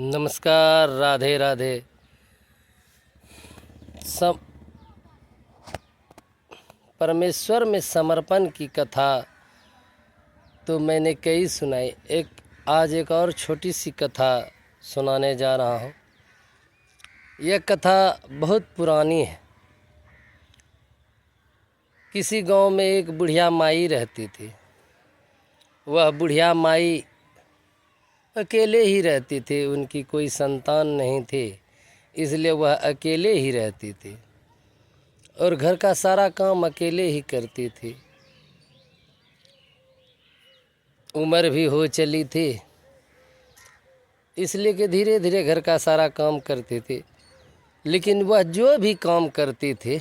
नमस्कार, राधे राधे। सम परमेश्वर में समर्पण की कथा तो मैंने कई सुनाई। आज एक और छोटी सी कथा सुनाने जा रहा हूँ। यह कथा बहुत पुरानी है। किसी गांव में एक बुढ़िया माई रहती थी। वह बुढ़िया माई अकेले ही रहती थी, उनकी कोई संतान नहीं थी, इसलिए वह अकेले ही रहती थी और घर का सारा काम अकेले ही करती थी। उम्र भी हो चली थी, इसलिए कि धीरे धीरे घर का सारा काम करती थी। लेकिन वह जो भी काम करती थी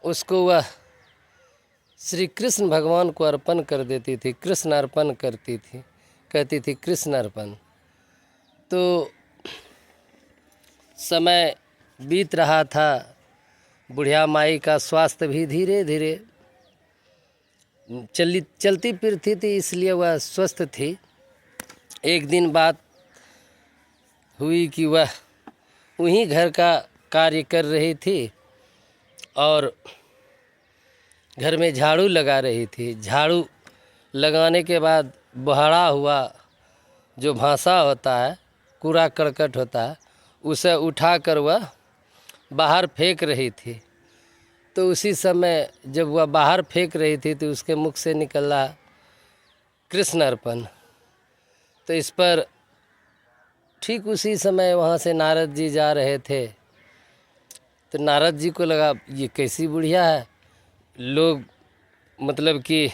उसको वह श्री कृष्ण भगवान को अर्पण कर देती थी। कृष्ण अर्पण करती थी, कहती थी कृष्ण अर्पण। तो समय बीत रहा था, बुढ़िया माई का स्वास्थ्य भी धीरे धीरे चलती फिरती थी, इसलिए वह स्वस्थ थी। एक दिन बात हुई कि वह वहीं घर का कार्य कर रही थी और घर में झाड़ू लगा रही थी। झाड़ू लगाने के बाद बहरा हुआ जो भांसा होता है, कूड़ा करकट होता है, उसे उठाकर वह बाहर फेंक रही थी। तो उसी समय जब वह बाहर फेंक रही थी तो उसके मुख से निकला कृष्ण अर्पण। तो इस पर ठीक उसी समय वहाँ से नारद जी जा रहे थे। तो नारद जी को लगा ये कैसी बुढ़िया है। लोग मतलब कि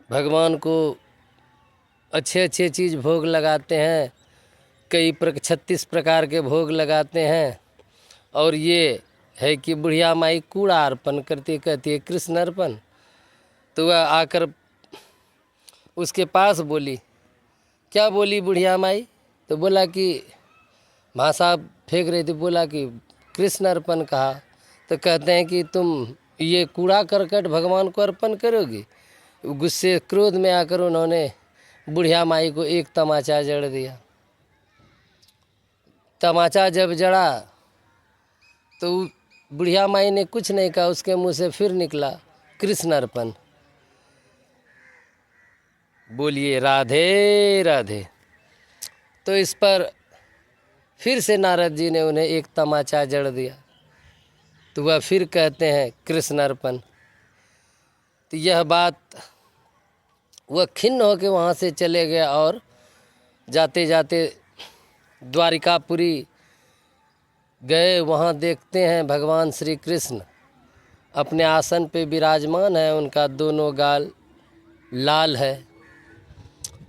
भगवान को अच्छे अच्छे चीज़ भोग लगाते हैं, 36 प्रकार के भोग लगाते हैं, और ये है कि बुढ़िया माई कूड़ा अर्पण करती, कहती है कृष्ण अर्पण। तो वह आकर उसके पास बोली। क्या बोली बुढ़िया माई? तो बोला कि भाषा फेंक रही थी, बोला कि कृष्ण अर्पण कहा। तो कहते हैं कि तुम ये कूड़ा करकट भगवान को अर्पण करोगी? गुस्से क्रोध में आकर उन्होंने बुढ़िया माई को एक तमाचा जड़ दिया। तमाचा जब जड़ा तो बुढ़िया माई ने कुछ नहीं कहा, उसके मुंह से फिर निकला कृष्ण अर्पण। बोलिए राधे राधे। तो इस पर फिर से नारद जी ने उन्हें एक तमाचा जड़ दिया। तो वह फिर कहते हैं कृष्ण अर्पण। तो यह बात वह खिन्न होकर वहाँ से चले गए और जाते जाते द्वारिकापुरी गए। वहाँ देखते हैं भगवान श्री कृष्ण अपने आसन पे विराजमान है, उनका दोनों गाल लाल है।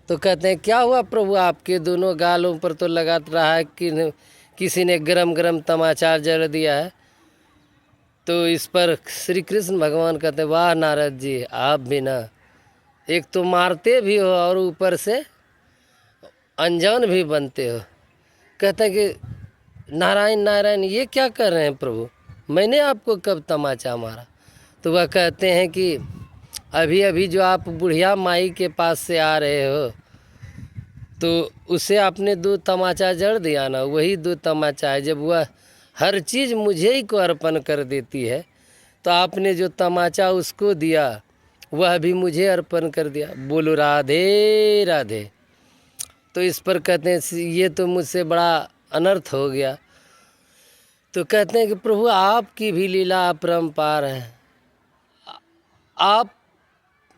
तो कहते हैं क्या हुआ प्रभु, आपके दोनों गालों पर तो लगा रहा है कि किसी ने गरम गरम तमाचा जड़ दिया है। तो इस पर श्री कृष्ण भगवान कहते हैं वाह नारद जी, आप भी ना, एक तो मारते भी हो और ऊपर से अनजान भी बनते हो। कहते हैं कि नारायण नारायण ये क्या कर रहे हैं प्रभु, मैंने आपको कब तमाचा मारा? तो वह कहते हैं कि अभी अभी जो आप बुढ़िया माई के पास से आ रहे हो तो उसे आपने 2 तमाचा जड़ दिया ना, वही 2 तमाचा है। जब वह हर चीज़ मुझे ही को अर्पण कर देती है तो आपने जो तमाचा उसको दिया वह भी मुझे अर्पण कर दिया। बोलो राधे राधे। तो इस पर कहते हैं ये तो मुझसे बड़ा अनर्थ हो गया। तो कहते हैं कि प्रभु आपकी भी लीला अपरंपार है। आप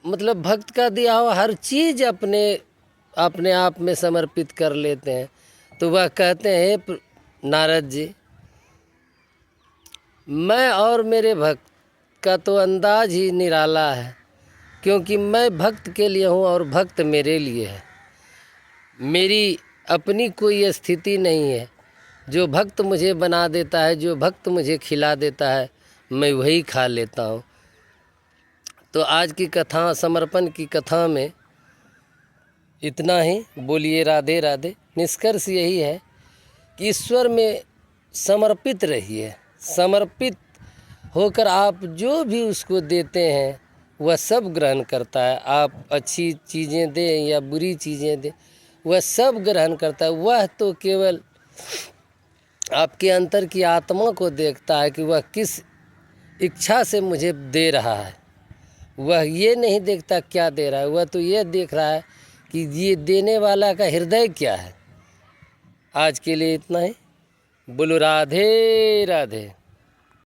मतलब भक्त का दिया हुआ हर चीज़ अपने आप में समर्पित कर लेते हैं। तो वह कहते हैं नारद जी, मैं और मेरे भक्त का तो अंदाज ही निराला है, क्योंकि मैं भक्त के लिए हूँ और भक्त मेरे लिए है। मेरी अपनी कोई स्थिति नहीं है। जो भक्त मुझे बना देता है, जो भक्त मुझे खिला देता है, मैं वही खा लेता हूँ। तो आज की कथा, समर्पण की कथा में इतना ही। बोलिए राधे राधे। निष्कर्ष यही है कि ईश्वर में समर्पित रहिए। समर्पित होकर आप जो भी उसको देते हैं वह सब ग्रहण करता है। आप अच्छी चीज़ें दें या बुरी चीज़ें दें, वह सब ग्रहण करता है। वह तो केवल आपके अंतर की आत्मा को देखता है कि वह किस इच्छा से मुझे दे रहा है। वह ये नहीं देखता क्या दे रहा है, वह तो ये देख रहा है कि ये देने वाला का हृदय क्या है। आज के लिए इतना ही। बोलो राधे राधे।